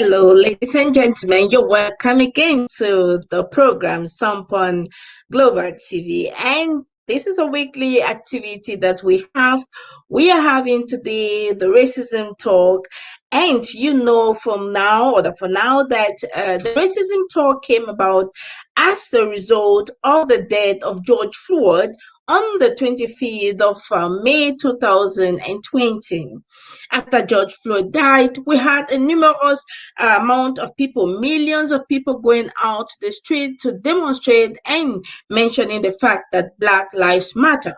Hello, ladies and gentlemen. You're welcome again to the program Sompon Global TV. And this is a weekly activity that we have. We are having today the racism talk. And you know from now or for now that the racism talk came about as the result of the death of George Floyd on the 25th of May 2020. After George Floyd died, we had a numerous amount of people, millions of people going out to the street to demonstrate and mentioning the fact that Black Lives Matter.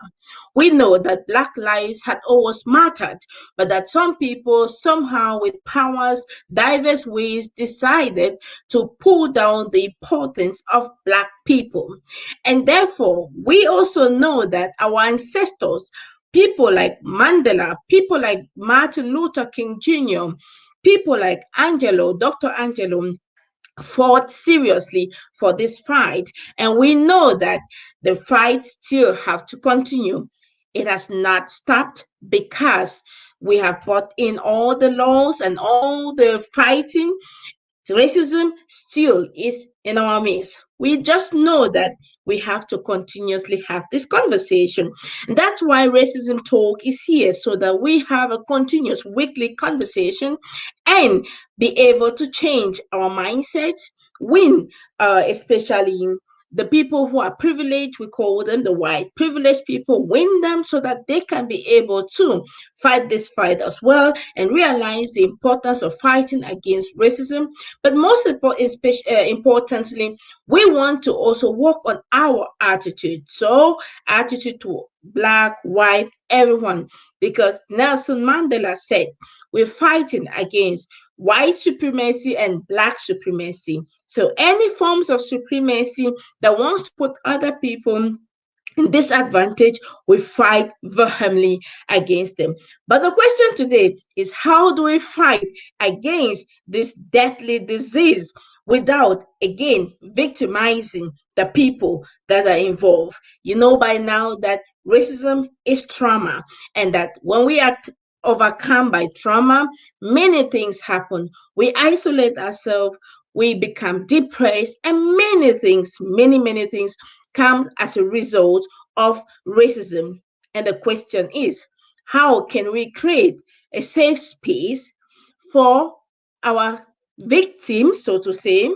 We know that Black lives had always mattered, but that some people somehow with powers, diverse ways decided to pull down the importance of Black people. And therefore, we also know that our ancestors, people like Mandela, people like Martin Luther King Jr., people like Dr. Angelo, fought seriously for this fight. And we know that the fight still have to continue. It has not stopped because we have brought in all the laws and all the fighting. Racism still is in our midst. We just know that we have to continuously have this conversation. And that's why Racism Talk is here, so that we have a continuous weekly conversation and be able to change our mindsets, win, especially the people who are privileged, we call them the white privileged people, win them so that they can be able to fight this fight as well and realize the importance of fighting against racism. But most importantly, we want to also work on our attitude. So, attitude to Black, white, everyone. Because Nelson Mandela said, we're fighting against white supremacy and Black supremacy. So any forms of supremacy that wants to put other people in disadvantage, we fight vehemently against them. But the question today is, how do we fight against this deadly disease without, again, victimizing the people that are involved? You know by now that racism is trauma, and that when we are overcome by trauma, many things happen. We isolate ourselves, we become depressed, and many things come as a result of racism. And the question is, how can we create a safe space for our victims, so to say,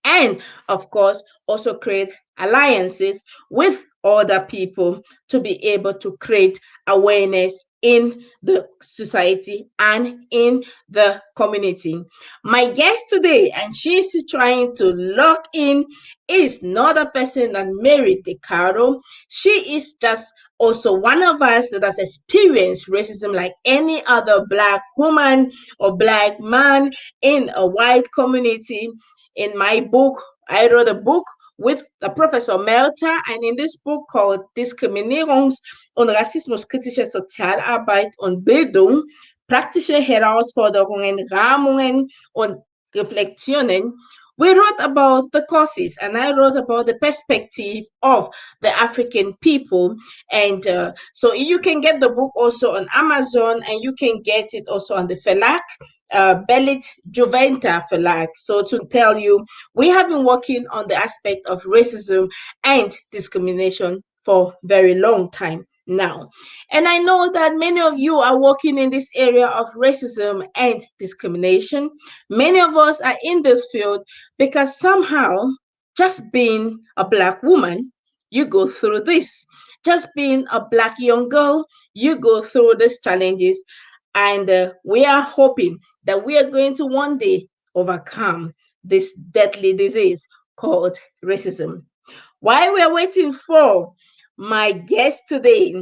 and of course, also create alliances with other people to be able to create awareness in the society and in the community. My guest today, and she's trying to lock in, is not a person that married the Caro. She is just also one of us that has experienced racism like any other Black woman or Black man in a white community. In my book, I wrote a book with Professor Melta, and in this book called Discriminierungs- und Rassismuskritische Sozialarbeit und Bildung, praktische Herausforderungen, Rahmungen und Reflexionen, we wrote about the causes, and I wrote about the perspective of the African people. And so you can get the book also on Amazon, and you can get it also on the Felac, Belit Juventa Felac. So to tell you, we have been working on the aspect of racism and discrimination for a very long time now. And I know that many of you are working in this area of racism and discrimination. Many of us are in this field because somehow, just being a Black woman, you go through this. Just being a Black young girl, you go through these challenges. And we are hoping that we are going to one day overcome this deadly disease called racism. While we are waiting for my guest today,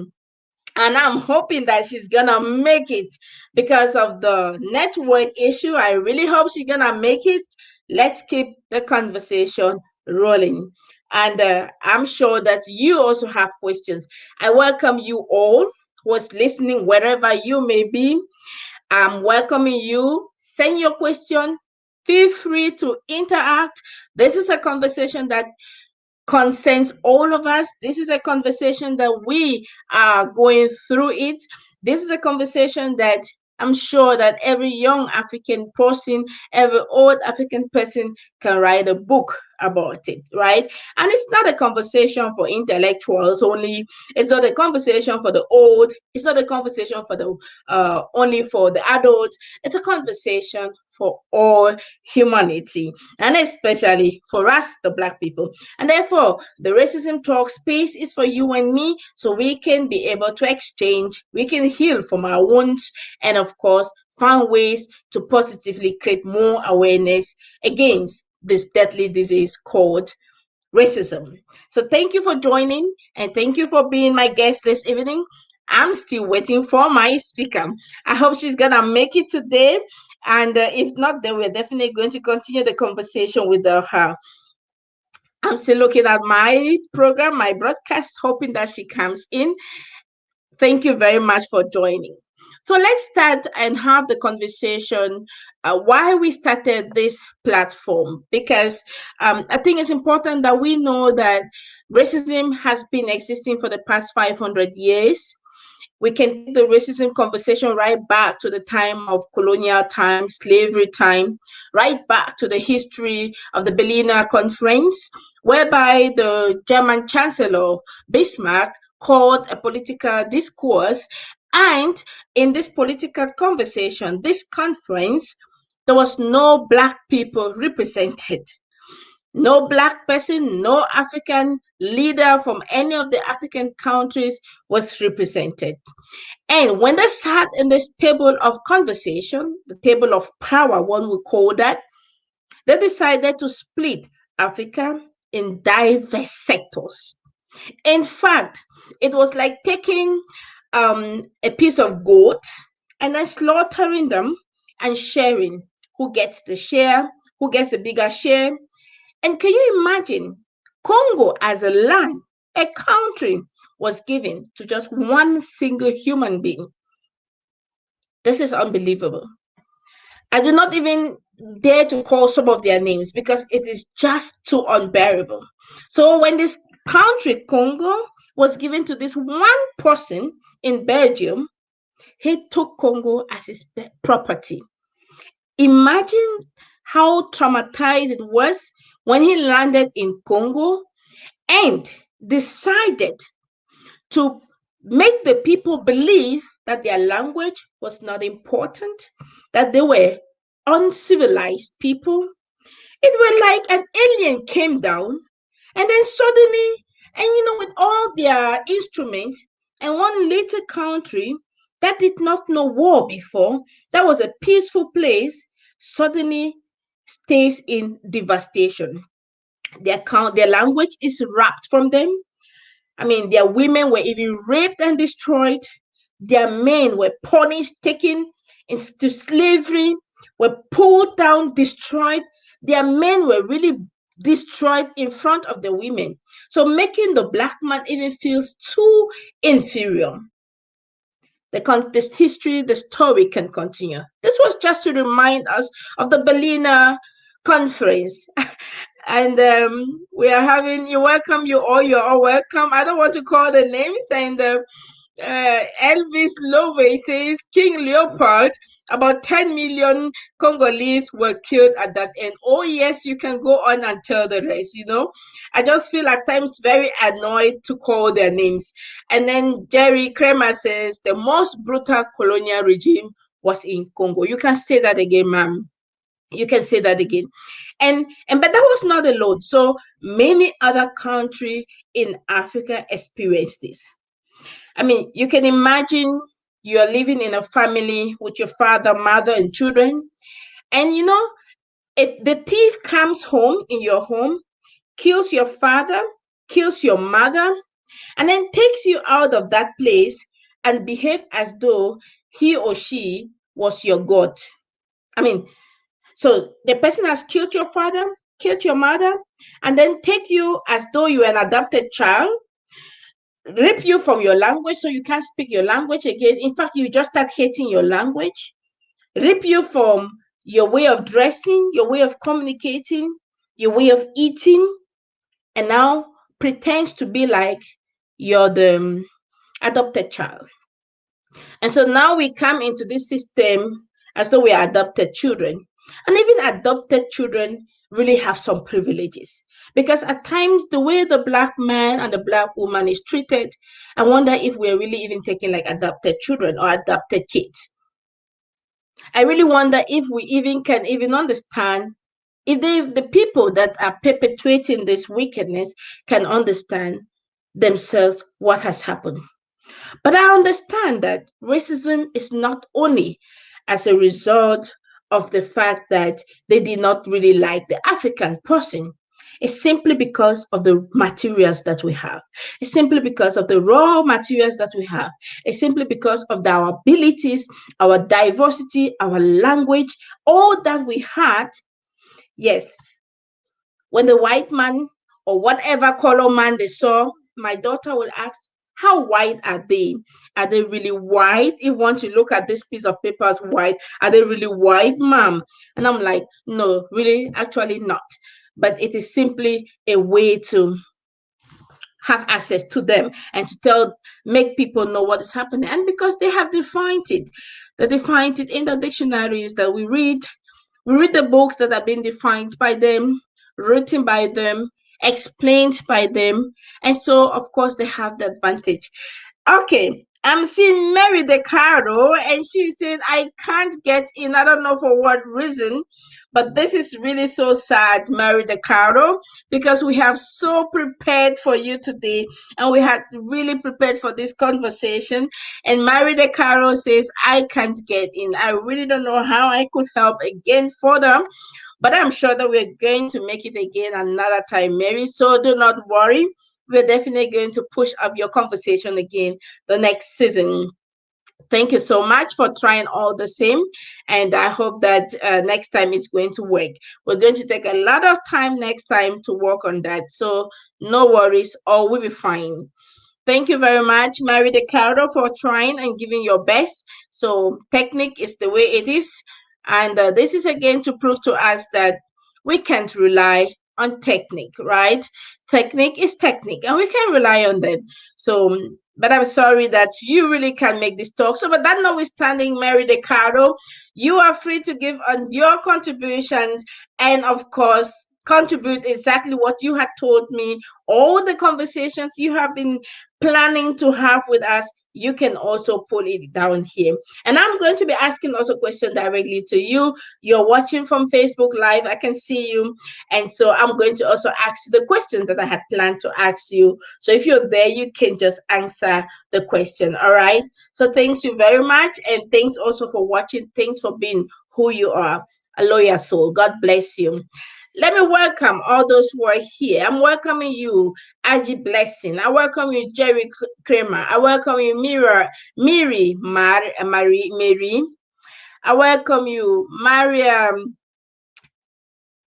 and I'm hoping that she's gonna make it because of the network issue. I really hope she's gonna make it. Let's keep the conversation rolling. And I'm sure that you also have questions. I welcome you all who's listening wherever you may be. I'm welcoming you. Send your question. Feel free to interact. This is a conversation that concerns all of us. This is a conversation that we are going through it. This is a conversation that I'm sure that every young African person, every old African person can write a book about it, right? And it's not a conversation for intellectuals only. It's not a conversation for the old. It's not a conversation for the only for the adults. It's a conversation for all humanity, and especially for us, the Black people. And therefore, the racism talk space is for you and me, so we can be able to exchange, we can heal from our wounds, and of course, find ways to positively create more awareness against this deadly disease called racism. So thank you for joining, and thank you for being my guest this evening. I'm still waiting for my speaker. I hope she's gonna make it today. And if not, then we're definitely going to continue the conversation with her. I'm still looking at my program, my broadcast, hoping that she comes in. Thank you very much for joining. So let's start and have the conversation why we started this platform, because I think it's important that we know that racism has been existing for the past 500 years. We can take the racism conversation right back to the time of colonial time, slavery time, right back to the history of the Berliner Conference, whereby the German Chancellor Bismarck called a political discourse. And in this political conversation, this conference, there was no Black people represented. No Black person, no African leader from any of the African countries was represented. And when they sat in this table of conversation, the table of power, one would call that, they decided to split Africa in diverse sectors. In fact, it was like taking a piece of goat and then slaughtering them and sharing who gets the share, who gets the bigger share. And can you imagine Congo as a land, a country, was given to just one single human being? This is unbelievable. I do not even dare to call some of their names because it is just too unbearable. So when this country, Congo, was given to this one person in Belgium, he took Congo as his property. Imagine how traumatized it was when he landed in Congo and decided to make the people believe that their language was not important, that they were uncivilized people. It was like an alien came down and then suddenly, and with all their instruments, and one little country that did not know war before, that was a peaceful place, suddenly stays in devastation. Their language is wrapped from them. I mean, their women were even raped and destroyed. Their men were punished, taken into slavery, were pulled down, destroyed. Their men were really destroyed in front of the women. So making the Black man even feels too inferior. This history, the story can continue. This was just to remind us of the Berliner Conference. And we are having you welcome, you're all welcome. I don't want to call the names. And Elvis Love says King Leopold, about 10 million Congolese were killed at that end. Oh yes, you can go on and tell the rest. I just feel at times very annoyed to call their names. And then Jerry Kramer says the most brutal colonial regime was in Congo. You can say that again, ma'am. You can say that again. And but that was not alone. So many other countries in Africa experienced this. I mean, you can imagine you're living in a family with your father, mother, and children, and the thief comes home in your home, kills your father, kills your mother, and then takes you out of that place and behave as though he or she was your God. I mean, so the person has killed your father, killed your mother, and then take you as though you are an adopted child, rip you from your language so you can't speak your language again. In fact, you just start hating your language, rip you from your way of dressing, your way of communicating, your way of eating, and now pretends to be like you're the adopted child. And so now we come into this system as though we are adopted children. And even adopted children really have some privileges. Because at times, the way the black man and the black woman is treated, I wonder if we're really even taking like adopted children or adopted kids. I really wonder if we even can even understand if the people that are perpetuating this wickedness can understand themselves what has happened. But I understand that racism is not only as a result of the fact that they did not really like the African person. It's simply because of the materials that we have. It's simply because of the raw materials that we have. It's simply because of our abilities, our diversity, our language, all that we had. Yes, when the white man or whatever color man they saw, my daughter will ask, how white are they? Are they really white? If once you look at this piece of paper as white, are they really white, ma'am? And I'm like, no, really, actually not. But it is simply a way to have access to them and to make people know what is happening. And because they have defined it, they defined it in the dictionaries that we read. We read the books that have been defined by them, written by them, explained by them. And so, of course, they have the advantage. Okay, I'm seeing Mary de Caro, and she's saying, I can't get in. I don't know for what reason, but this is really so sad, Mary de Caro, because we have so prepared for you today, and we had really prepared for this conversation. And Mary de Caro says, I can't get in. I really don't know how I could help again further. But I'm sure that we're going to make it again another time, Mary. So do not worry. We're definitely going to push up your conversation again the next season. Thank you so much for trying all the same. And I hope that next time it's going to work. We're going to take a lot of time next time to work on that. So no worries, all will be fine. Thank you very much, Mary De Caro, for trying and giving your best. So technique is the way it is. And this is again to prove to us that we can't rely on technique, right? Technique is technique, and we can rely on them. So, but I'm sorry that you really can make this talk. So, but that notwithstanding, Mary De Caro, you are free to give on your contributions, and of course, contribute exactly what you had told me, all the conversations you have been planning to have with us. You can also pull it down here. And I'm going to be asking also questions directly to you. You're watching from Facebook Live. I can see you. And so I'm going to also ask you the questions that I had planned to ask you. So if you're there, you can just answer the question. All right. So thanks you very much. And thanks also for watching. Thanks for being who you are. A loyal soul. God bless you. Let me welcome all those who are here. I'm welcoming you, Aji Blessing. I welcome you, Jerry Kramer. I welcome you, Mary. I welcome you, Mariam,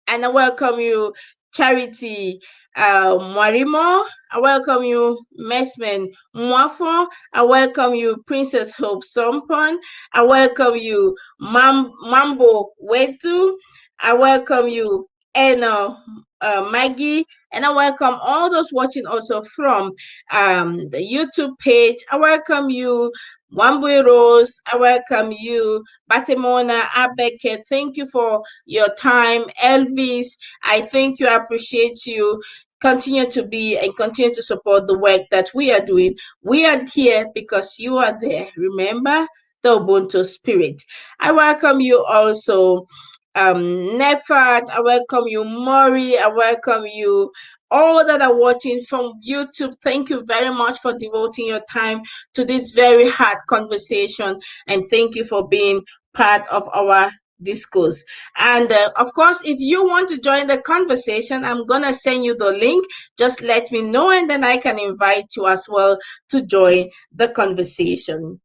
and I welcome you, Charity Marimo. I welcome you, Mesman Mwafo. I welcome you, Princess Hope Sompon. I welcome you, Mambo Wetu. I welcome you, Eno Maggie, and I welcome all those watching also from the YouTube page. I welcome you, Wambui Rose. I welcome you, Batemona Abeke. Thank you for your time. Elvis, I thank you. I appreciate you. Continue to be and continue to support the work that we are doing. We are here because you are there. Remember the Ubuntu spirit. I welcome you also, Nefat. I welcome you, Maury. I welcome you, all that are watching from YouTube. Thank you very much for devoting your time to this very hard conversation, and thank you for being part of our discourse. And of course, if you want to join the conversation, I'm gonna send you the link. Just let me know, and then I can invite you as well to join the conversation.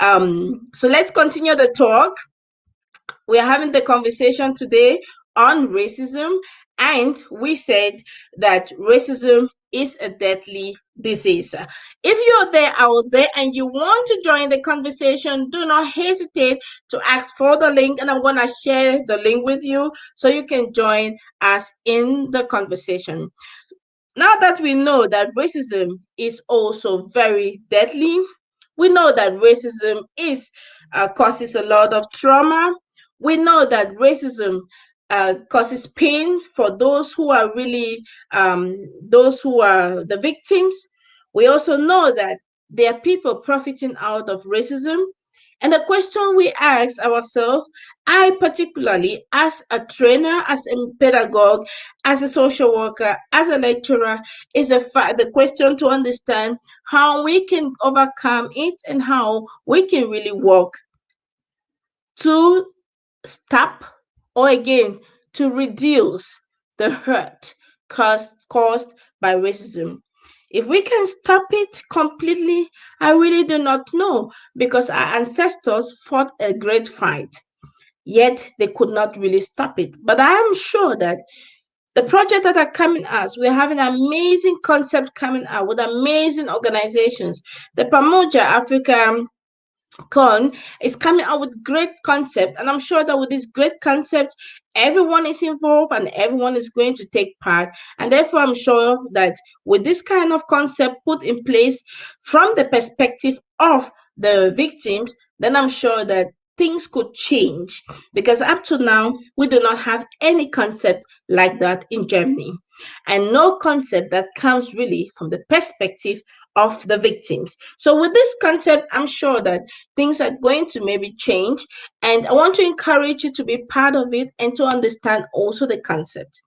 So let's continue the talk. We are having the conversation today on racism, and we said that racism is a deadly disease. If you're there out there and you want to join the conversation, do not hesitate to ask for the link, and I'm going to share the link with you so you can join us in the conversation. Now that we know that racism is also very deadly, We know that racism causes a lot of trauma. We know that racism causes pain for those who are really those who are the victims. We also know that there are people profiting out of racism. And the question we ask ourselves, I particularly, as a trainer, as a pedagogue, as a social worker, as a lecturer, is the question to understand how we can overcome it and how we can really work to stop, or again to reduce the hurt caused by racism. If we can stop it completely, I really do not know, because our ancestors fought a great fight, yet they could not really stop it. But I am sure that the projects that are coming out, we're having amazing concepts coming out with amazing organizations. The Pamoja Africa Con is coming out with great concept, and I'm sure that with this great concept, everyone is involved and everyone is going to take part. And therefore, I'm sure that with this kind of concept put in place from the perspective of the victims, then I'm sure that things could change, because up to now we do not have any concept like that in Germany, and no concept that comes really from the perspective of the victims. So with this concept, I'm sure that things are going to maybe change, and I want to encourage you to be part of it and to understand also the concept.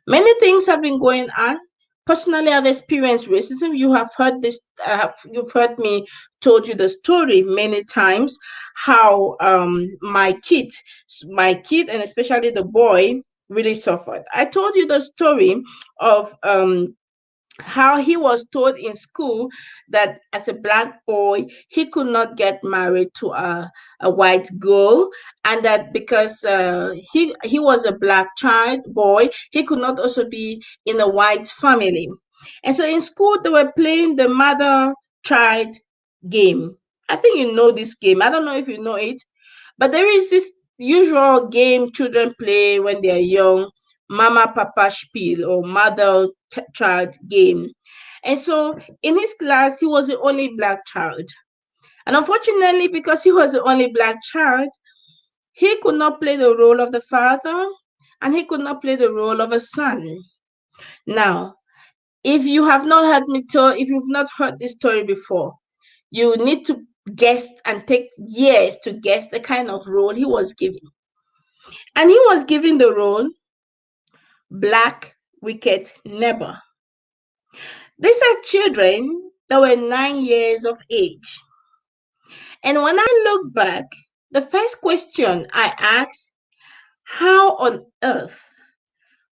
Many things have been going on. Personally, I've experienced racism. You have heard this. You've heard me told you the story many times. How my kid, and especially the boy, really suffered. I told you the story of how he was told in school that as a black boy he could not get married to a white girl, and that because he was a black child boy, he could not also be in a white family. And so in school they were playing the mother child game. I think you know this game. I don't know if you know it, but there is this usual game children play when they are young, mama papa spiel, or mother child game. And so in his class, he was the only black child. And unfortunately, because he was the only black child, he could not play the role of the father and he could not play the role of a son. Now, if you have not heard me tell, if you've not heard this story before, you need to guess and take years to guess the kind of role he was given. And he was given the role black wicked neighbor. These are children that were 9 years of age. And when I look back, the first question I asked, how on earth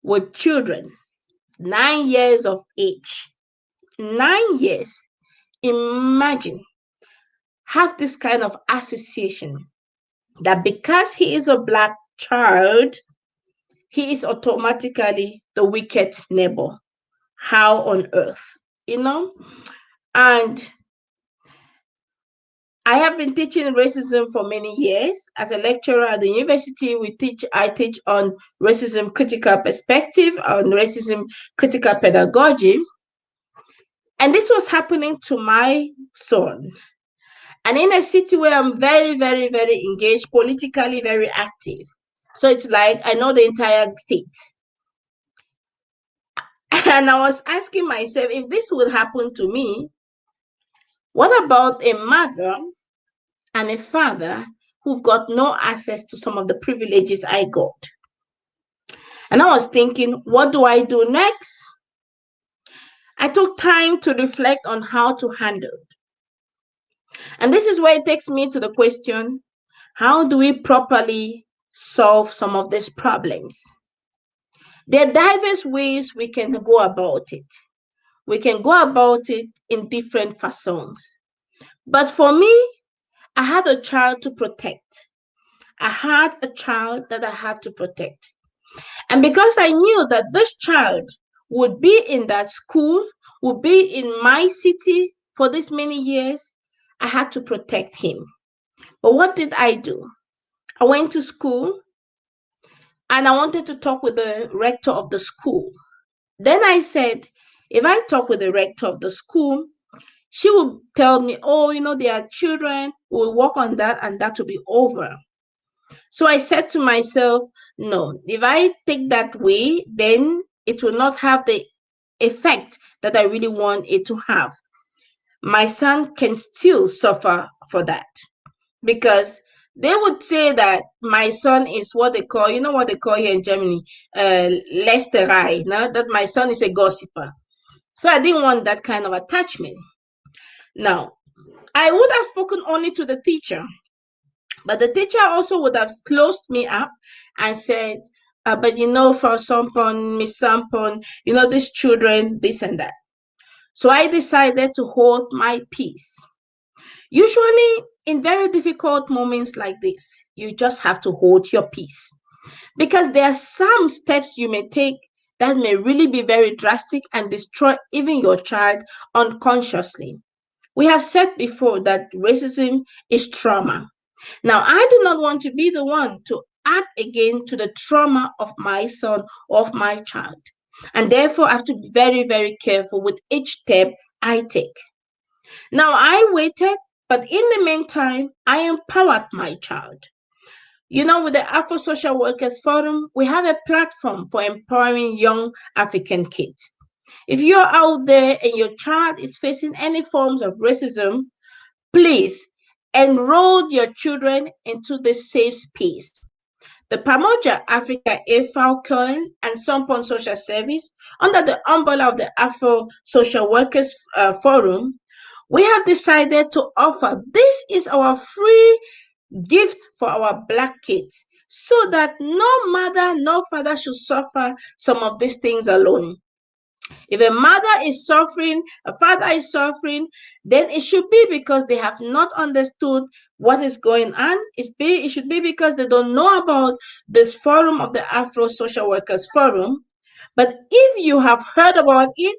would children 9 years of age, 9 years, imagine, have this kind of association that because he is a black child, he is automatically the wicked neighbor? How on earth, you know? And I have been teaching racism for many years. As a lecturer at the university, I teach on racism critical perspective, on racism critical pedagogy. And this was happening to my son. And in a city where I'm very, very, very engaged, politically very active. So it's like I know the entire state. And I was asking myself, if this would happen to me, what about a mother and a father who've got no access to some of the privileges I got? And I was thinking, what do I do next? I took time to reflect on how to handle it. And this is where it takes me to the question, how do we properly solve some of these problems? There are diverse ways we can go about it. We can go about it in different facets. But for me, I had a child to protect. I had a child that I had to protect. And because I knew that this child would be in that school, would be in my city for this many years, I had to protect him. But what did I do? I went to school and I wanted to talk with the rector of the school. Then I said, if I talk with the rector of the school, She would tell me, oh, there are children, we'll work on that and that will be over. So I said to myself, no, if I take that way, then it will not have the effect that I really want it to have. My son can still suffer for that, because they would say that my son is what they call, what they call here in Germany, Lästerei, that my son is a gossiper. So I didn't want that kind of attachment. Now, I would have spoken only to the teacher, but the teacher also would have closed me up and said, but for Sompon, Miss Sompon, these children, this and that. So I decided to hold my peace. Usually, in very difficult moments like this, you just have to hold your peace, because there are some steps you may take that may really be very drastic and destroy even your child unconsciously. We have said before that racism is trauma. Now, I do not want to be the one to add again to the trauma of my son or of my child. And therefore, I have to be very, very careful with each step I take. Now, I waited, but in the meantime, I empowered my child. With the Afro Social Workers Forum, we have a platform for empowering young African kids. If you're out there and your child is facing any forms of racism, please enroll your children into this safe space. The Pamoja Africa AFAL Köln and Sompon Social Service, under the umbrella of the Afro Social Workers Forum, we have decided to offer, this is our free gift for our Black kids, so that no mother, no father should suffer some of these things alone. If a mother is suffering, a father is suffering, then it should be because they have not understood what is going on. It should be because they don't know about this forum of the Afro Social Workers Forum. But if you have heard about it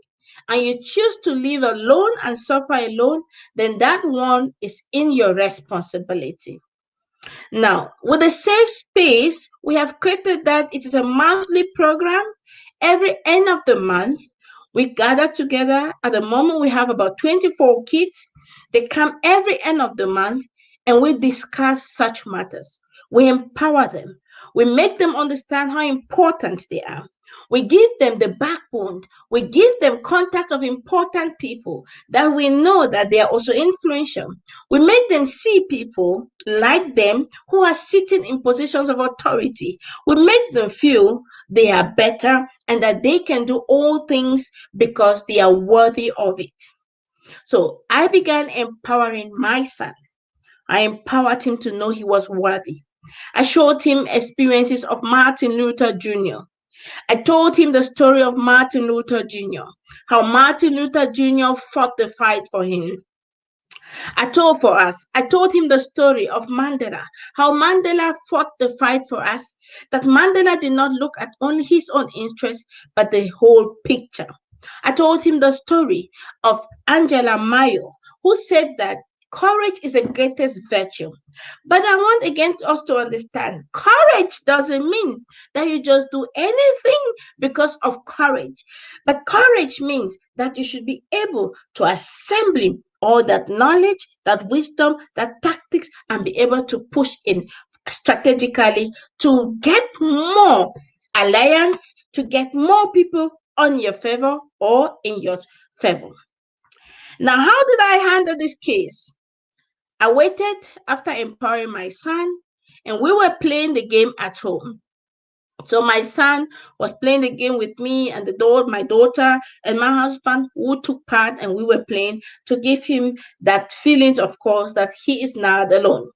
and you choose to live alone and suffer alone, then that one is in your responsibility. Now, with the safe space, we have created that it is a monthly program. Every end of the month, we gather together. At the moment, we have about 24 kids. They come every end of the month and we discuss such matters. We empower them. We make them understand how important they are. We give them the backbone. We give them contact of important people that we know that they are also influential. We make them see people like them who are sitting in positions of authority. We make them feel they are better and that they can do all things because they are worthy of it. So I began empowering my son. I empowered him to know he was worthy. I showed him experiences of Martin Luther Jr. I told him the story of Martin Luther Jr., how Martin Luther Jr. fought the fight for him. I told him the story of Mandela, how Mandela fought the fight for us, that Mandela did not look at only his own interests, but the whole picture. I told him the story of Angela Mayo, who said that courage is the greatest virtue. But I want again us to understand, courage doesn't mean that you just do anything because of courage. But courage means that you should be able to assemble all that knowledge, that wisdom, that tactics, and be able to push in strategically to get more alliance, to get more people on your favor or in your favor. Now, how did I handle this case? I waited after empowering my son, and we were playing the game at home. So my son was playing the game with me and my daughter and my husband, who took part, and we were playing to give him that feelings, of course, that he is not alone.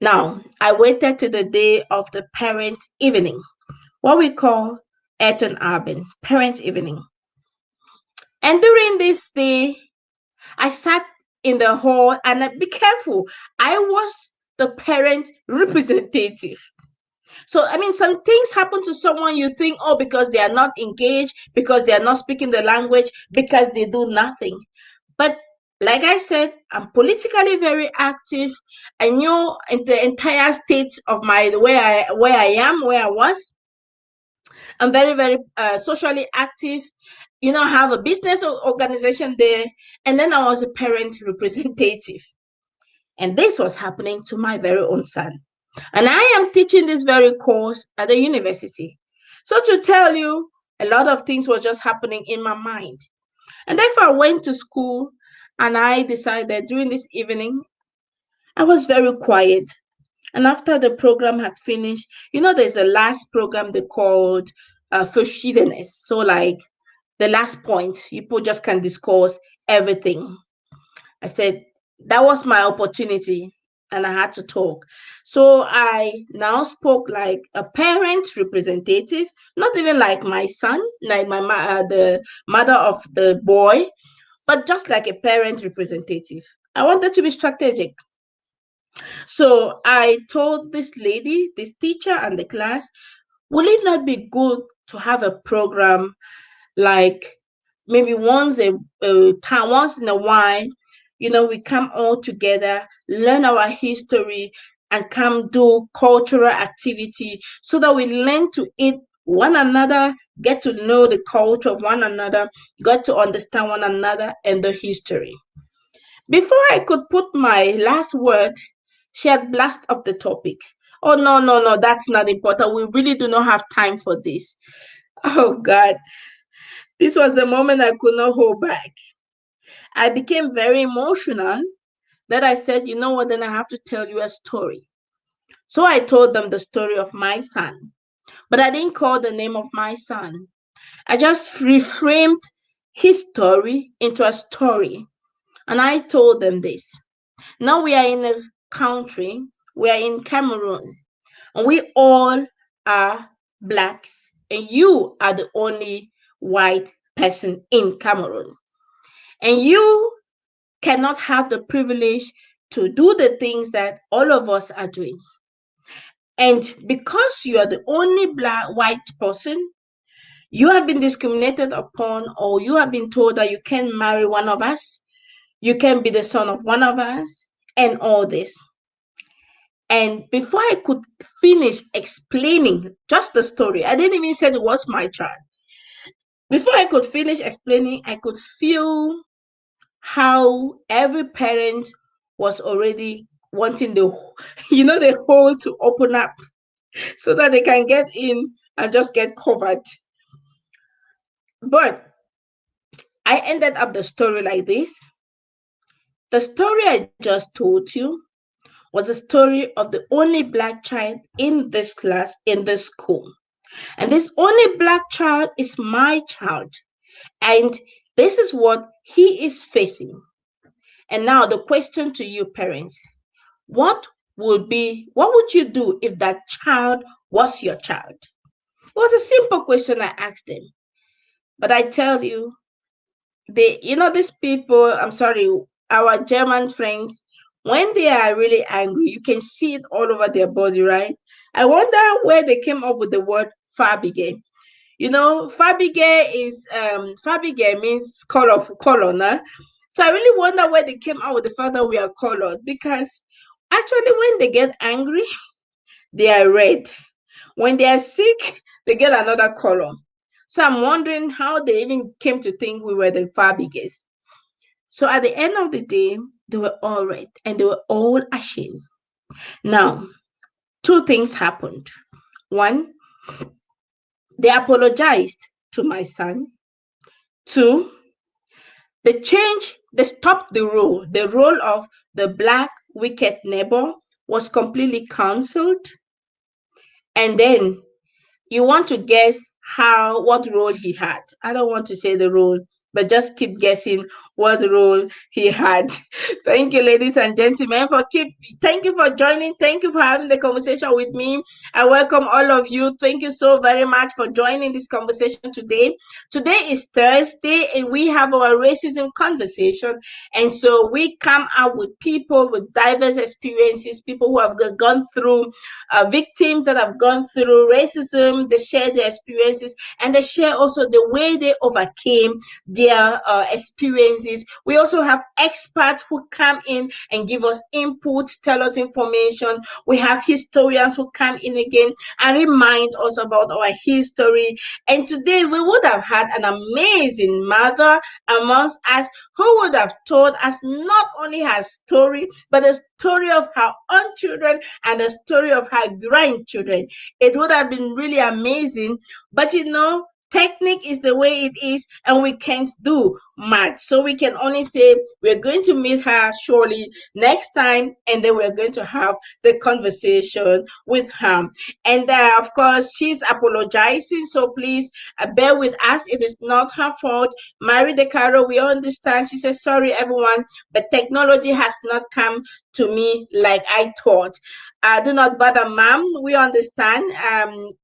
Now, I waited till the day of the parent evening, what we call Elternabend, parent evening. And during this day, I sat in the hall and be careful, I was the parent representative. So, some things happen to someone, you think, oh, because they are not engaged, because they are not speaking the language, because they do nothing. But like I said, I'm politically very active. I know in the entire state of where I was. I'm very, very socially active. I have a business organization there. And then I was a parent representative. And this was happening to my very own son. And I am teaching this very course at the university. So to tell you, a lot of things were just happening in my mind. And therefore, I went to school and I decided during this evening, I was very quiet. And after the program had finished, there's a last program they called Verschiedenes. So, like the last point, people just can discuss everything. I said, that was my opportunity and I had to talk. So I now spoke like a parent representative, not even like my son, like the mother of the boy, but just like a parent representative. I wanted to be strategic. So I told this lady, this teacher, and the class, will it not be good to have a program like maybe once once in a while, we come all together, learn our history, and come do cultural activity so that we learn to eat one another, get to know the culture of one another, get to understand one another and the history. Before I could put my last word, she had blasted off the topic. Oh, no, no, no, that's not important. We really do not have time for this. Oh, God. This was the moment I could not hold back. I became very emotional that I said, you know what, then I have to tell you a story. So I told them the story of my son, but I didn't call the name of my son. I just reframed his story into a story. And I told them this. Now we are in a country, we are in Cameroon, and we all are blacks, and you are the only white person in Cameroon. And you cannot have the privilege to do the things that all of us are doing. And because you are the only white person, you have been discriminated upon, or you have been told that you can't marry one of us, you can be the son of one of us, and all this. And before I could finish explaining just the story, I didn't even say it was my child. Before I could finish explaining, I could feel how every parent was already wanting the hole to open up so that they can get in and just get covered. But I ended up the story like this. The story I just told you was a story of the only black child in this class, in this school. And this only black child is my child. And this is what he is facing. And now the question to you, parents, what would you do if that child was your child? It was a simple question I asked them. But I tell you, these people, I'm sorry, our German friends, when they are really angry, you can see it all over their body, right? I wonder where they came up with the word Farbige. Farbige means color, nah? So I really wonder where they came out with the fact that we are colored, because actually when they get angry, they are red. When they are sick, they get another color. So I'm wondering how they even came to think we were the Farbiges. So at the end of the day, they were all red and they were all ashamed. Now, two things happened. One, they apologized to my son. Two, they stopped the role of the black wicked neighbor was completely cancelled. And then you want to guess what role he had. I don't want to say the role, but just keep guessing what role he had. Thank you, ladies and gentlemen, thank you for joining. Thank you for having the conversation with me. I welcome all of you. Thank you so very much for joining this conversation today. Today is Thursday, and we have our racism conversation. And so we come out with people with diverse experiences, people who have gone through, victims that have gone through racism. They share their experiences, and they share also the way they overcame their experiences activities. We also have experts who come in and give us input, tell us information. We have historians who come in again and remind us about our history. And today we would have had an amazing mother amongst us who would have told us not only her story, but the story of her own children and the story of her grandchildren. It would have been really amazing. But technique is the way it is, and we can't do much. So we can only say we're going to meet her surely next time, and then we're going to have the conversation with her. And of course, she's apologizing, so please bear with us. It is not her fault. Mary De Caro, we understand. She says, sorry, everyone, but technology has not come to me like I thought. Do not bother, ma'am. We understand.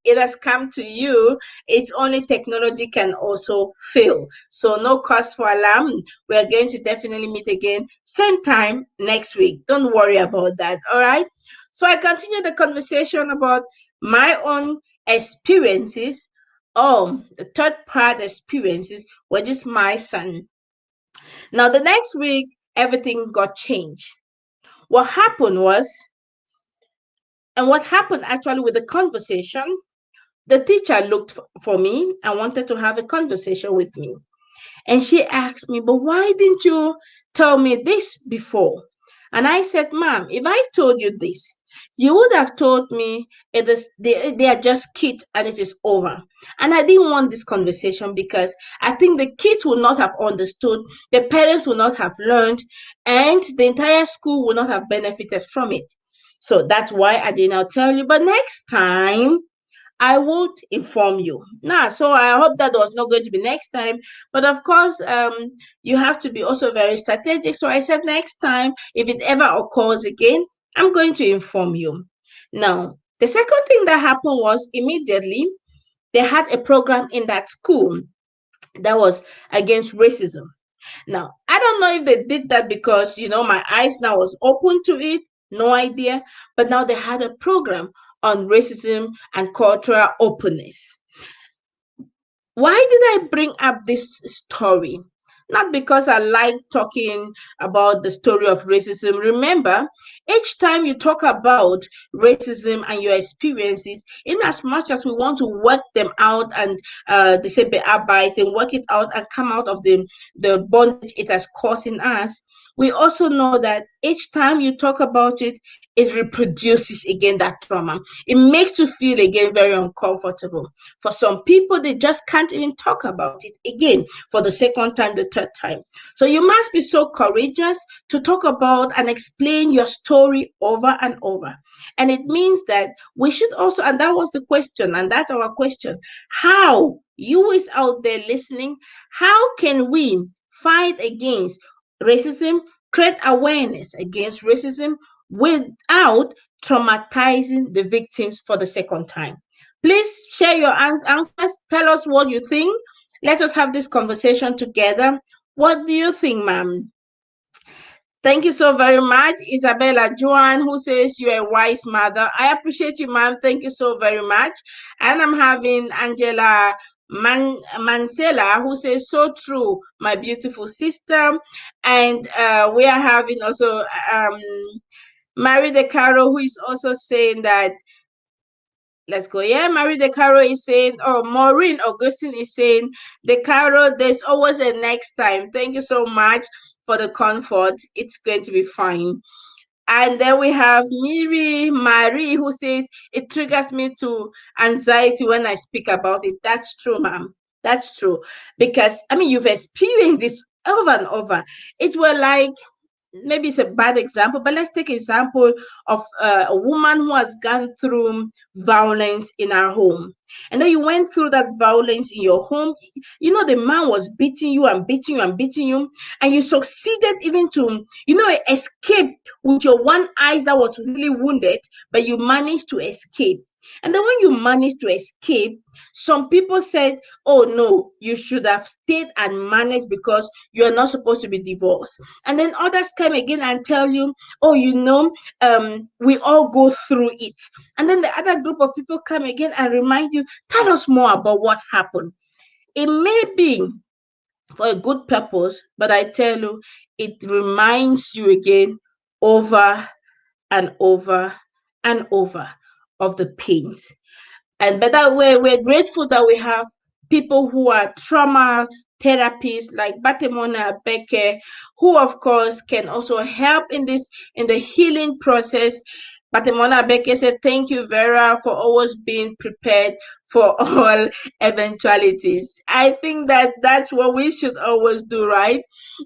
It has come to you. It's only technology can also fail. So no cause for alarm. We are going to definitely meet again same time next week. Don't worry about that. All right. So I continue the conversation about my own experiences. The third part experiences were just my son. Now the next week, everything got changed. What happened was, and what happened actually with the conversation, the teacher looked for me and wanted to have a conversation with me. And she asked me, but why didn't you tell me this before? And I said, ma'am, if I told you this, you would have told me they are just kids and it is over. And I didn't want this conversation because I think the kids will not have understood, the parents will not have learned, and the entire school will not have benefited from it. So that's why I did not tell you. But next time, I would inform you. Now, so I hope that was not going to be next time. But of course, you have to be also very strategic. So I said next time, if it ever occurs again, I'm going to inform you. Now, the second thing that happened was immediately they had a program in that school that was against racism. Now, I don't know if they did that because, my eyes now was open to it. No idea. But now they had a program on racism and cultural openness. Why did I bring up this story? Not because I like talking about the story of racism. Remember, each time you talk about racism and your experiences, in as much as we want to work them out and they say bearbeit and work it out and come out of the bondage it has caused in us, we also know that each time you talk about it, it reproduces again that trauma. It makes you feel again very uncomfortable. For some people, they just can't even talk about it again for the second time, the third time. So you must be so courageous to talk about and explain your story over and over. And it means that we should also, and that was the question, and that's our question, how, you is out there listening, how can we fight against racism, create awareness against racism without traumatizing the victims for the second time? Please share your answers. Tell us what you think. Let us have this conversation together. What do you think, ma'am? Thank you so very much, Isabella Joan, who says you're a wise mother. I appreciate you, ma'am. Thank you so very much. And I'm having Angela Mansela, who says, so true, my beautiful sister. And we are having also Mary De Caro, who is also saying that, let's go. Yeah, Mary De Caro is saying, Maureen Augustine is saying, De Caro, there's always a next time. Thank you so much for the comfort. It's going to be fine. And then we have Marie, who says, it triggers me to anxiety when I speak about it. That's true, ma'am. That's true. Because, you've experienced this over and over. It were like, maybe it's a bad example, but let's take an example of a woman who has gone through violence in her home. And then you went through that violence in your home. The man was beating you and beating you and beating you, and you succeeded even to, escape with your one eye that was really wounded, but you managed to escape. And then when you managed to escape, some people said, oh no, you should have stayed and managed because you are not supposed to be divorced. And then others come again and tell you, oh, we all go through it. And then the other group of people come again and remind you, tell us more about what happened. It may be for a good purpose, but I tell you, it reminds you again over and over and over of the pains. And by that way, we're grateful that we have people who are trauma therapists like Batemona Beke, who of course can also help in the healing process. Batemona Beke said, "Thank you, Vera, for always being prepared for all eventualities." I think that that's what we should always do, right?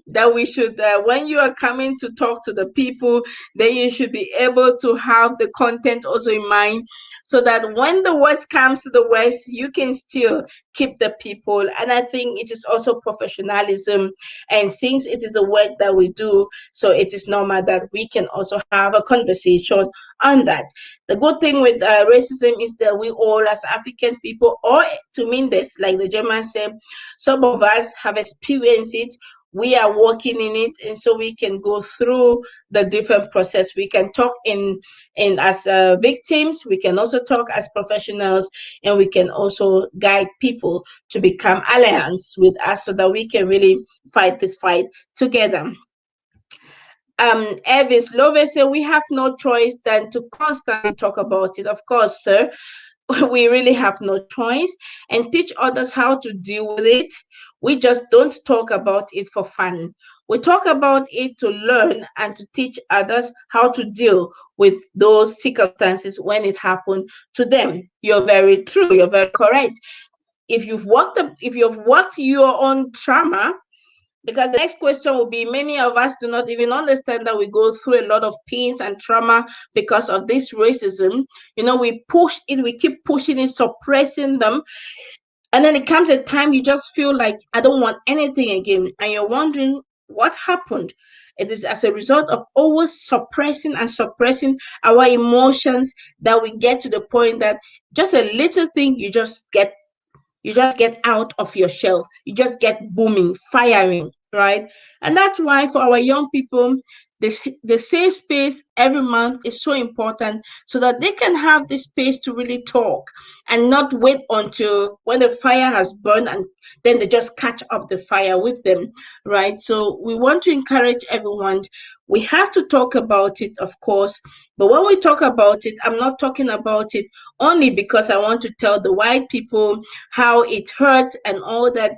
That we should, when you are coming to talk to the people, then you should be able to have the content also in mind, so that when the worst comes to the worst, you can still keep the people. And I think it is also professionalism. And since it is the work that we do, so it is normal that we can also have a conversation on that. The good thing with racism is that we all, as African people, or to mean this, like the Germans say, some of us have experienced it. We are working in it, and so we can go through the different process. We can talk in as victims. We can also talk as professionals, and we can also guide people to become alliance with us, so that we can really fight this fight together. Elvis Love said, "We have no choice than to constantly talk about it." Of course, sir, we really have no choice, and teach others how to deal with it. We just don't talk about it for fun. We talk about it to learn and to teach others how to deal with those circumstances when it happened to them. You're very true. You're very correct. If you've worked your own trauma, because the next question will be, many of us do not even understand that we go through a lot of pains and trauma because of this racism. We push it, we keep pushing it, suppressing them. And then it comes a time you just feel like, I don't want anything again. And you're wondering what happened. It is as a result of always suppressing and suppressing our emotions that we get to the point that just a little thing, you just get out of your shelf. You just get booming, firing, right? And that's why for our young people, the safe space every month is so important, so that they can have the space to really talk and not wait until when the fire has burned and then they just catch up the fire with them, right? So we want to encourage everyone. We have to talk about it, of course, but when we talk about it, I'm not talking about it only because I want to tell the white people how it hurt and all that.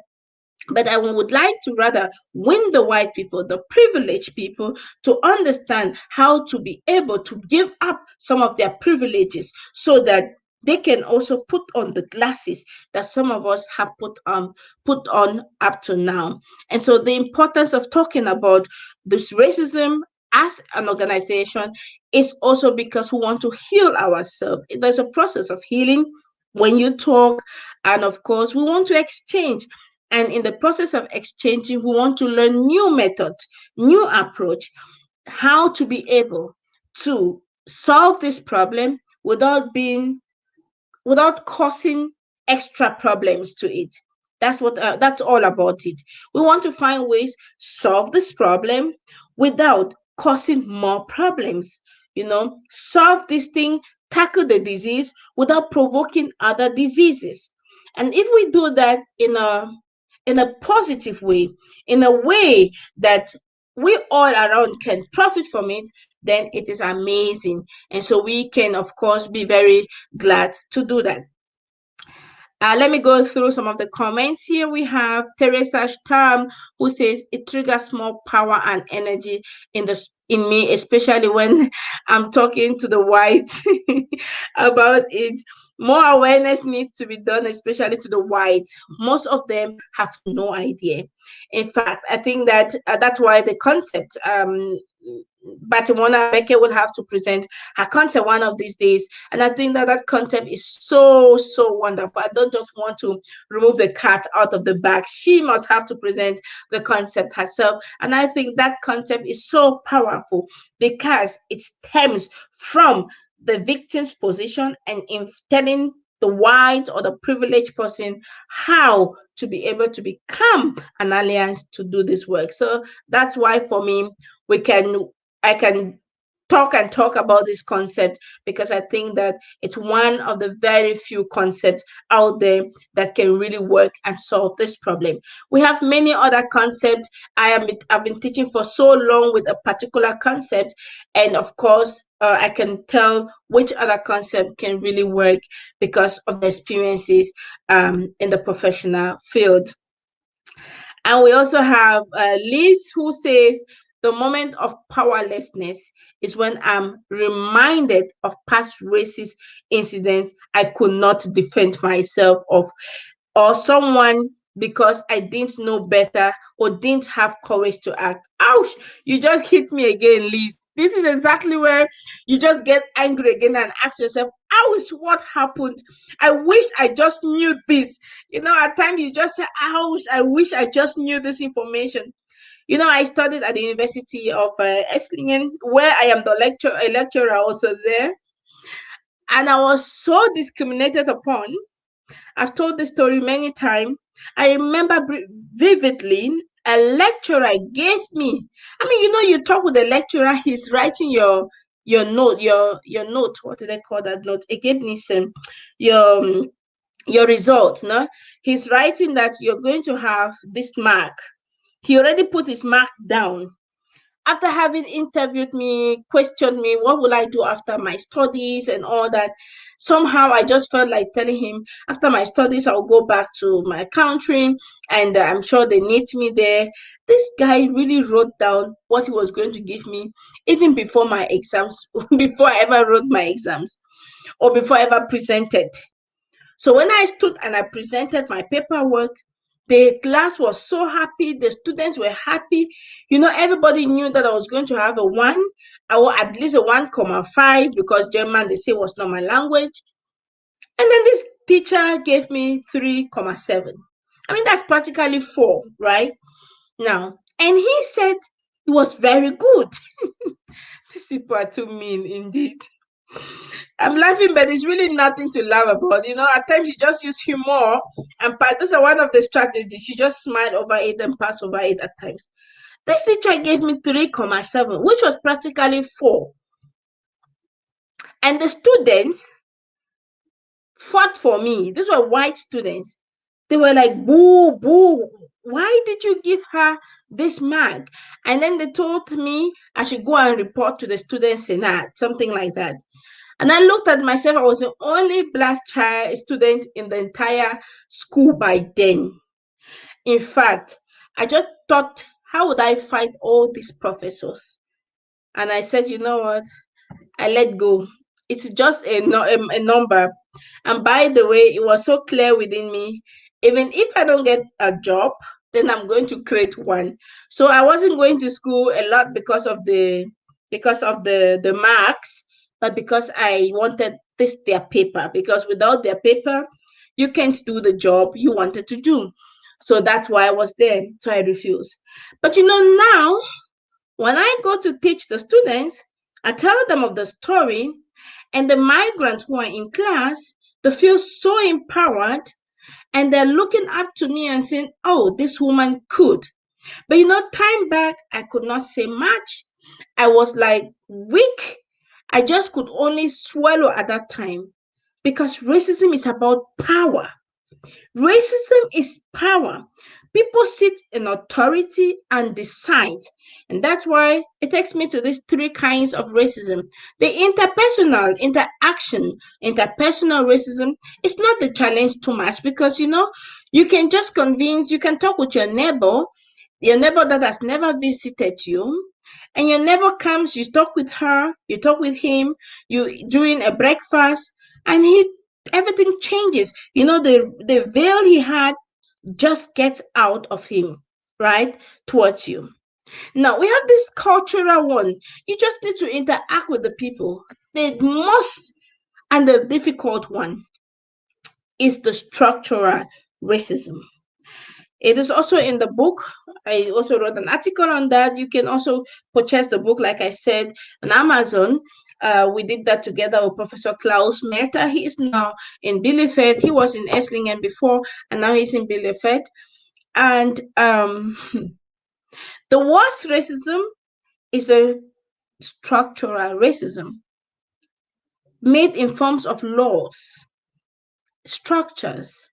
But I would like to rather win the white people, the privileged people, to understand how to be able to give up some of their privileges, so that they can also put on the glasses that some of us have put on up to now. And so the importance of talking about this racism as an organization is also because we want to heal ourselves. There's a process of healing when you talk, and of course we want to exchange. And in the process of exchanging, we want to learn new methods, new approach, how to be able to solve this problem without causing extra problems to it. That's all about it. We want to find ways solve this problem without causing more problems. Solve this thing, tackle the disease without provoking other diseases. And if we do that in a positive way, in a way that we all around can profit from it, then it is amazing. And so we can, of course, be very glad to do that. Let me go through some of the comments here. We have Teresa Stam, who says, "It triggers more power and energy in me, especially when I'm talking to the whites about it. More awareness needs to be done, especially to the whites. Most of them have no idea. In fact, I think that that's why the concept, Batimona Beke will have to present her content one of these days. And I think that content is so, so wonderful. I don't just want to remove the cat out of the bag. She must have to present the concept herself. And I think that concept is so powerful because it stems from the victim's position, and in telling the white or the privileged person how to be able to become an alliance to do this work. So that's why for me, I can talk about this concept because I think that it's one of the very few concepts out there that can really work and solve this problem. We have many other concepts. I've been teaching for so long with a particular concept, and of course, I can tell which other concept can really work because of the experiences in the professional field. And we also have Liz, who says, the moment of powerlessness is when I'm reminded of past racist incidents I could not defend myself of, or someone because I didn't know better or didn't have courage to act. Ouch! You just hit me again, Liz. This is exactly where you just get angry again and ask yourself, ouch, what happened? I wish I just knew this. At times you just say, ouch, I wish I just knew this information. I studied at the University of Esslingen, where I am a lecturer also there. And I was so discriminated upon. I've told this story many times. I remember vividly a lecturer gave me. I mean, you talk with the lecturer, he's writing your note, your note. What do they call that note? He gave me some your results. No, he's writing that you're going to have this mark. He already put his mark down. After having interviewed me, questioned me, what will I do after my studies and all that? Somehow I just felt like telling him, after my studies, I'll go back to my country and I'm sure they need me there. This guy really wrote down what he was going to give me even before my exams, before I ever wrote my exams or before I ever presented. So when I stood and I presented my paperwork, the class was so happy. The students were happy. Everybody knew that I was going to have a 1, or at least a 1.5 because German, they say, was not my language. And then this teacher gave me 3.7. I mean, that's practically 4, right? Now, and he said it was very good. These people are too mean indeed. I'm laughing, but it's really nothing to laugh about. At times you just use humor and those are one of the strategies. You just smile over it and pass over it at times. This teacher gave me 3.7, which was practically 4. And the students fought for me. These were white students. They were like, boo, boo. Why did you give her this mark? And then they told me I should go and report to the student senate, something like that. And I looked at myself. I was the only Black child student in the entire school by then. In fact, I just thought, how would I fight all these professors? And I said, you know what? I let go. It's just a number. And by the way, it was so clear within me, even if I don't get a job, then I'm going to create one. So I wasn't going to school a lot because of the marks, but because I wanted their paper. Because without their paper, you can't do the job you wanted to do. So that's why I was there. So I refused. But now, when I go to teach the students, I tell them of the story, and the migrants who are in class, they feel so empowered, and they're looking up to me and saying, oh, this woman could. But time back, I could not say much. I was like weak. I just could only swallow at that time because racism is about power. Racism is power. People sit in authority and decide. And that's why it takes me to these 3 kinds of racism. The interpersonal, interpersonal racism is not the challenge too much because, you can just you can talk with your neighbor that has never visited you, and your neighbor comes, you talk with her, you talk with him, you during a breakfast, and everything changes. The veil he had just gets out of him, right, towards you. Now we have this cultural one. You just need to interact with the people. The most and the difficult one is the structural racism. It is also in the book. I also wrote an article on that. You can also purchase the book, like I said, on Amazon. We did that together with Professor Klaus Merta. He is now in Bielefeld. He was in Esslingen before, and now he's in Bielefeld. And the worst racism is the structural racism made in forms of laws, structures,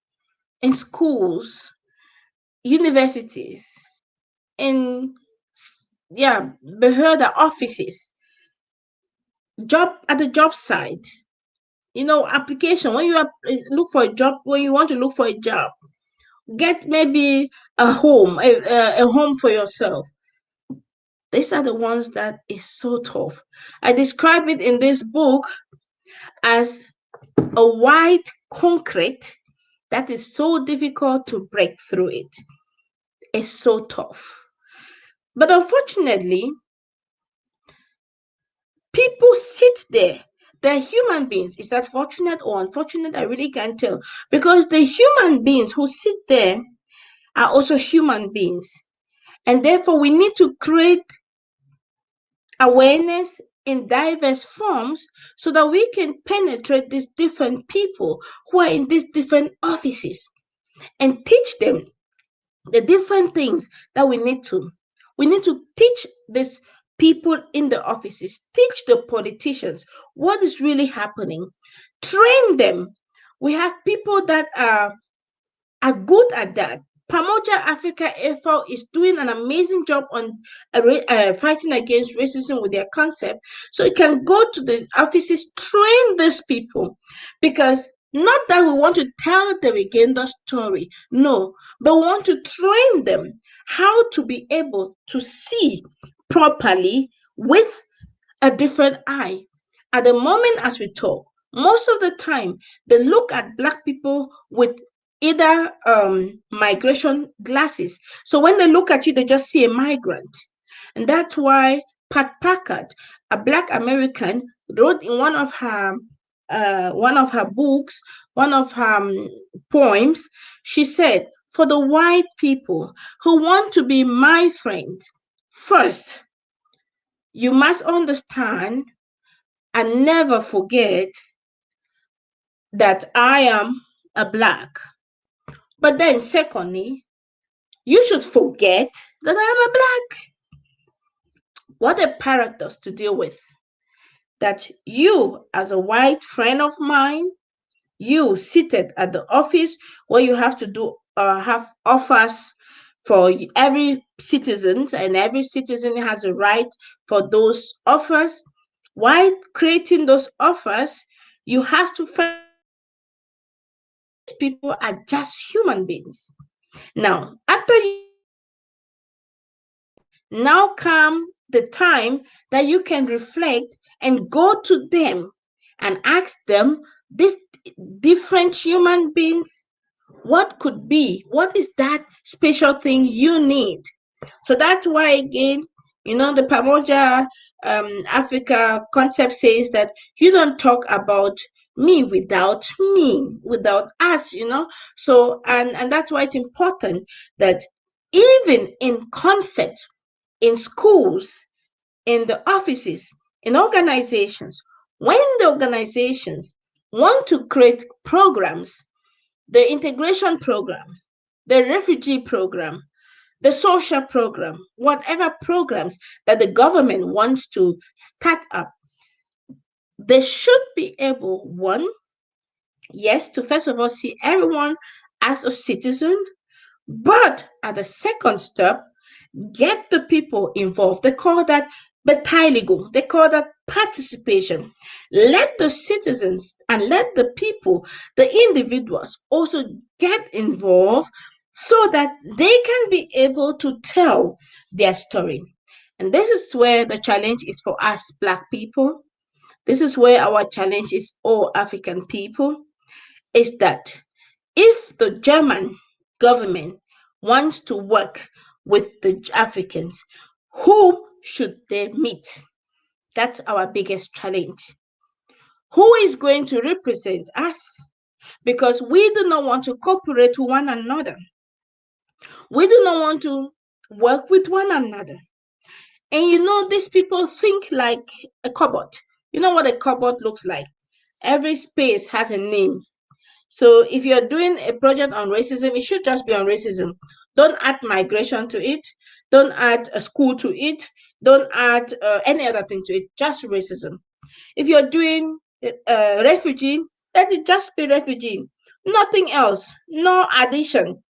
in schools, universities, in Behörda offices, job at the job site, application when you look for a job, when you want to look for a job, get maybe a home, a home for yourself. These are the ones that is so tough. I describe it in this book as a white concrete that is so difficult to break through it. It's so tough. But unfortunately, people sit there. They're human beings. Is that fortunate or unfortunate? I really can't tell. Because the human beings who sit there are also human beings. And therefore, we need to create awareness in diverse forms so that we can penetrate these different people who are in these different offices and teach them the different things that we need to. We need to teach these people in the offices, teach the politicians what is really happening, train them. We have people that are good at that. Pamoja Africa FL is doing an amazing job on fighting against racism with their concept. So you can go to the offices, train these people, because not that we want to tell them again the story, no, but we want to train them how to be able to see properly with a different eye. At the moment as we talk, most of the time they look at Black people with either migration glasses. So when they look at you, they just see a migrant. And that's why Pat Packard, a Black American, wrote in one of her books, one of her poems, she said, "For the white people who want to be my friend, first, you must understand and never forget that I am a Black. But then, secondly, you should forget that I am a Black." What a paradox to deal with. That you, as a white friend of mine, you seated at the office where you have to do have offers for every citizen, and every citizen has a right for those offers. While creating those offers, you have to first these people are just human beings. Now, after you now come the time that you can reflect and go to them and ask them, these different human beings, what is that special thing you need? So that's why, again, the Pamoja Africa concept says that you don't talk about me, without us, So, and that's why it's important that even in concept, in schools, in the offices, in organizations, when the organizations want to create programs, the integration program, the refugee program, the social program, whatever programs that the government wants to start up, they should be able, one, yes, to first of all see everyone as a citizen, but at the second step, get the people involved. They call that beteiligung. They call that participation. Let the citizens and let the people, the individuals, also get involved so that they can be able to tell their story. And this is where the challenge is for us Black people. This is where our challenge is, all African people, is that if the German government wants to work with the Africans, who should they meet? That's our biggest challenge. Who is going to represent us? Because we do not want to cooperate with one another. We do not want to work with one another. And these people think like a cupboard. You know what a cupboard looks like? Every space has a name. So if you're doing a project on racism, it should just be on racism. Don't add migration to it. Don't add a school to it. Don't add any other thing to it. Just racism. If you're doing refugee, let it just be refugee. Nothing else. No addition.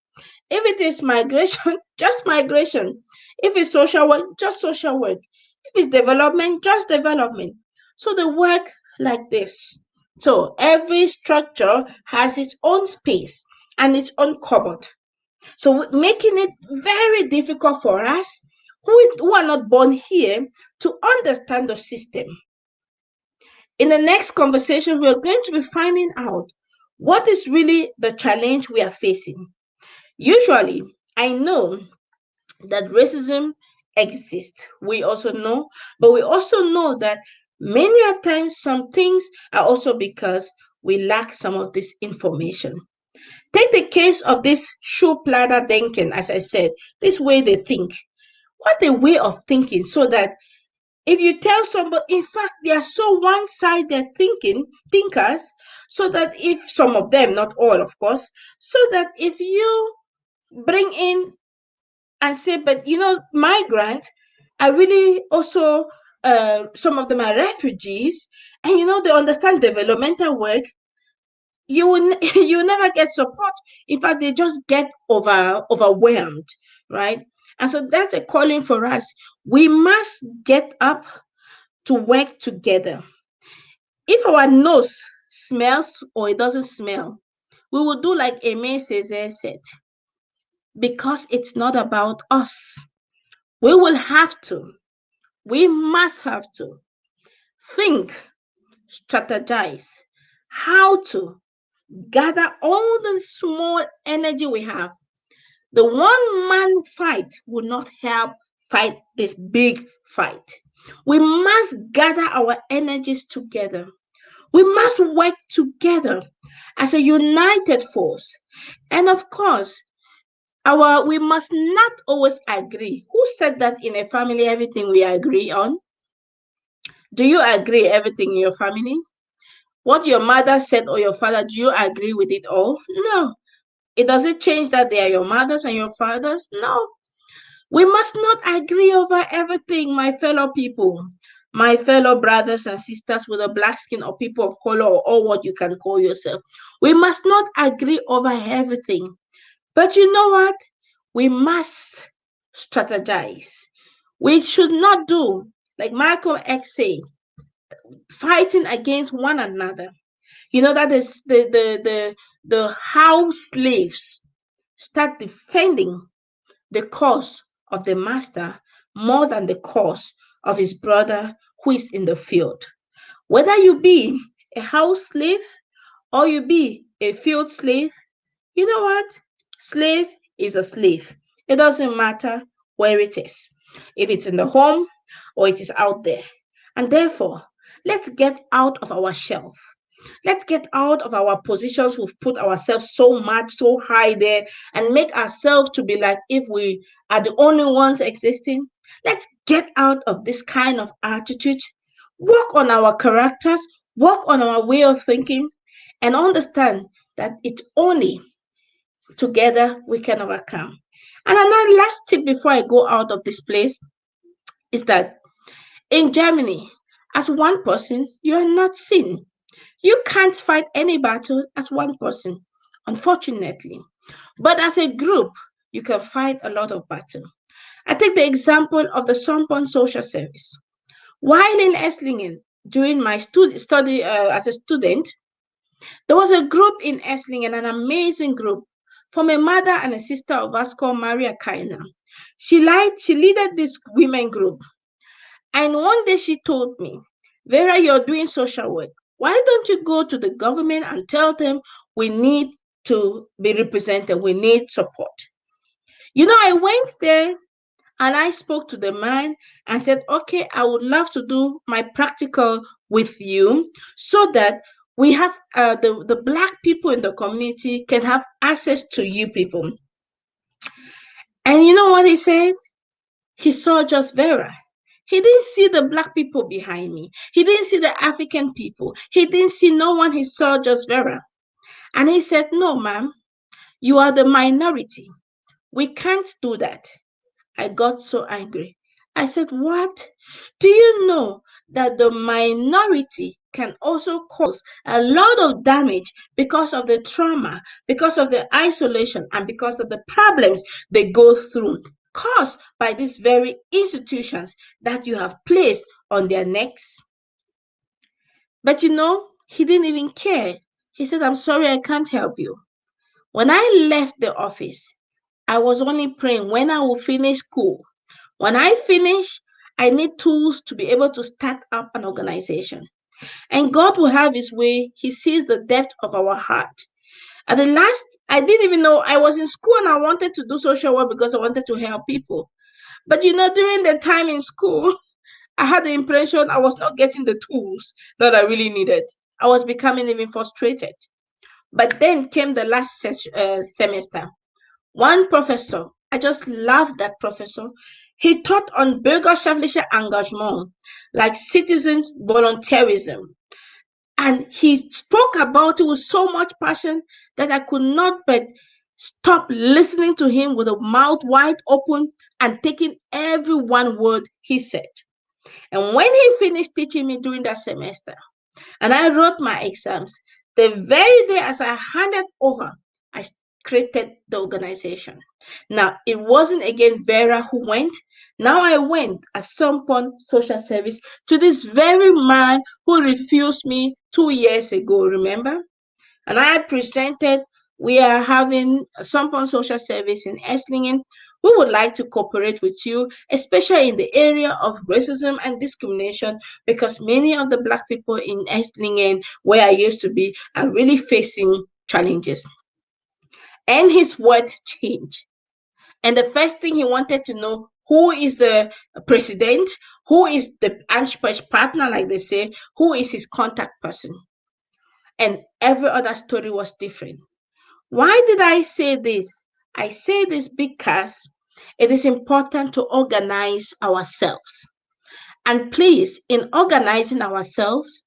If it is migration, just migration. If it's social work, just social work. If it's development, just development. So they work like this. So every structure has its own space and its own cupboard. So making it very difficult for us who are not born here to understand the system. In the next conversation, we're going to be finding out what is really the challenge we are facing. Usually, I know that racism exists. We also know, but we also know that many a times some things are also because we lack some of this information. Take the case of this Schublader denken, as I said, this way they think. What a way of thinking, so that if you tell somebody, in fact, they are so one-sided thinkers, so that if some of them, not all, of course, so that if you bring in and say, but migrants are really also, some of them are refugees, and they understand developmental work, you will you never get support. In fact, they just get overwhelmed, right? And so that's a calling for us. We must get up to work together. If our nose smells or it doesn't smell, we will do like Aimé Césaire said, because it's not about us. We will have to, we must have to think, strategize how to gather all the small energy we have. The one man fight will not help fight this big fight. We must gather our energies together. We must work together as a united force. And of course, we must not always agree. Who said that in a family everything we agree on? Do you agree everything in your family? What your mother said or your father, do you agree with it all? No. It doesn't change that they are your mothers and your fathers. No. We must not agree over everything, my fellow people, my fellow brothers and sisters with a black skin or people of color or what you can call yourself. We must not agree over everything. But you know what? We must strategize. We should not do, like Malcolm X said, fighting against one another. That is the house slaves start defending the cause of the master more than the cause of his brother who is in the field. Whether you be a house slave or you be a field slave, you know what? Slave is a slave. It doesn't matter where it is, if it's in the home or it is out there. And therefore, let's get out of our shelf. Let's get out of our positions. We've put ourselves so much, so high there, and make ourselves to be like if we are the only ones existing. Let's get out of this kind of attitude. Work on our characters, work on our way of thinking, and understand that it's only together we can overcome. And another last tip before I go out of this place is that in Germany, as one person, you are not seen. You can't fight any battle as one person, unfortunately. But as a group, you can fight a lot of battle. I take the example of the Sompon social service. While in Esslingen, during my study as a student, there was a group in Esslingen, an amazing group, from a mother and a sister of us called Maria Kaina. She led this women group. And one day she told me, Vera, you're doing social work. Why don't you go to the government and tell them we need to be represented, we need support? I went there and I spoke to the man and said, okay, I would love to do my practical with you so that we have the Black people in the community can have access to you people. And you know what he said? He saw just Vera. He didn't see the Black people behind me. He didn't see the African people. He didn't see no one. He saw just Vera. And he said, no, ma'am, you are the minority. We can't do that. I got so angry. I said, what? Do you know that the minority can also cause a lot of damage because of the trauma, because of the isolation, and because of the problems they go through, caused by these very institutions that you have placed on their necks? But he didn't even care. He said, I'm sorry, I can't help you. When I left the office, I was only praying when I will finish school. When I finish, I need tools to be able to start up an organization. And God will have his way. He sees the depth of our heart. At the last, I didn't even know I was in school and I wanted to do social work because I wanted to help people. But during the time in school, I had the impression I was not getting the tools that I really needed. I was becoming even frustrated. But then came the last semester. One professor, I just loved that professor. He taught on bürgerschaftliche Engagement, like citizens volunteerism. And he spoke about it with so much passion that I could not but stop listening to him with a mouth wide open and taking every one word he said. And when he finished teaching me during that semester, and I wrote my exams, the very day as I handed over, I created the organization. Now, it wasn't again Vera who went. Now I went as Sompon social service to this very man who refused me 2 years ago, remember? And I presented, we are having Sompon social service in Esslingen. We would like to cooperate with you, especially in the area of racism and discrimination, because many of the Black people in Esslingen, where I used to be, are really facing challenges. And his words changed. And the first thing he wanted to know, who is the president, who is the partner, like they say, who is his contact person. And every other story was different. Why did I say this? I say this because it is important to organize ourselves. And please, in organizing ourselves,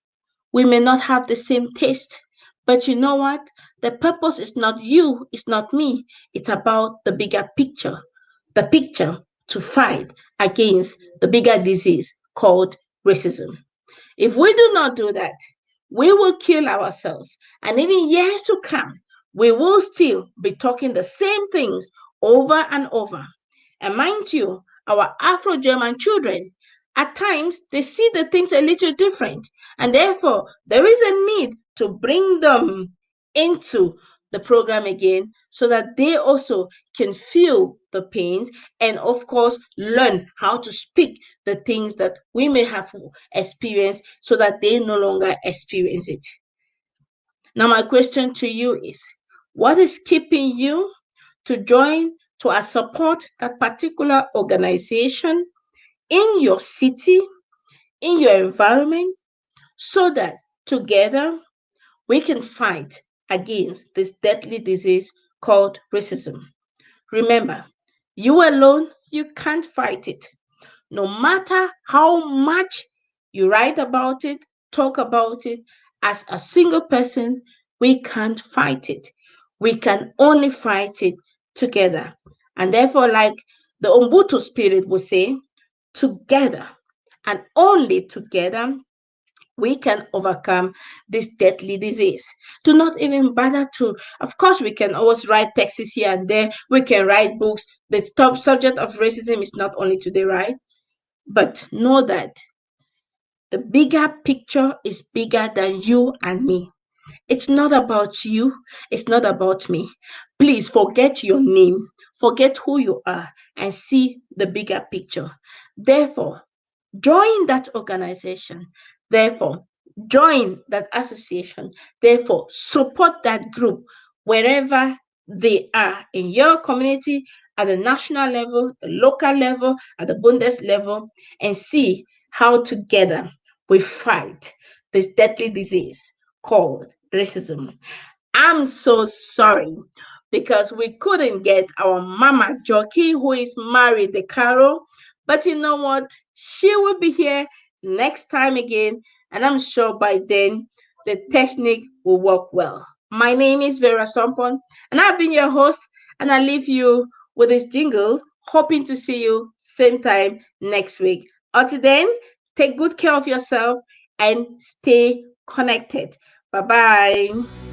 we may not have the same taste. But you know what? The purpose is not you, it's not me. It's about the bigger picture. The picture to fight against the bigger disease called racism. If we do not do that, we will kill ourselves. And even years to come, we will still be talking the same things over and over. And mind you, our Afro German children, at times, they see the things a little different. And therefore, there is a need to bring them into the program again so that they also can feel the pains and, of course, learn how to speak the things that we may have experienced so that they no longer experience it. Now, my question to you is, what is keeping you to join to support that particular organization in your city, in your environment, so that together we can fight against this deadly disease called racism? Remember, you alone, you can't fight it. No matter how much you write about it, talk about it, as a single person, we can't fight it. We can only fight it together. And therefore, like the Ubuntu spirit will say, together and only together we can overcome this deadly disease. Do not even bother to, of course, we can always write texts here and there. We can write books. The top subject of racism is not only today, right? But know that the bigger picture is bigger than you and me. It's not about you. It's not about me. Please forget your name. Forget who you are and see the bigger picture. Therefore, join that organization. Therefore, join that association. Therefore, support that group wherever they are in your community, at the national level, the local level, at the Bundes level, and see how together we fight this deadly disease called racism. I'm so sorry because we couldn't get our mama Jockey, who is married to Caro. But you know what? She will be here next time again. And I'm sure by then the technique will work well. My name is Vera Sompon, and I've been your host. And I leave you with these jingles. Hoping to see you same time next week. Until then, take good care of yourself and stay connected. Bye bye.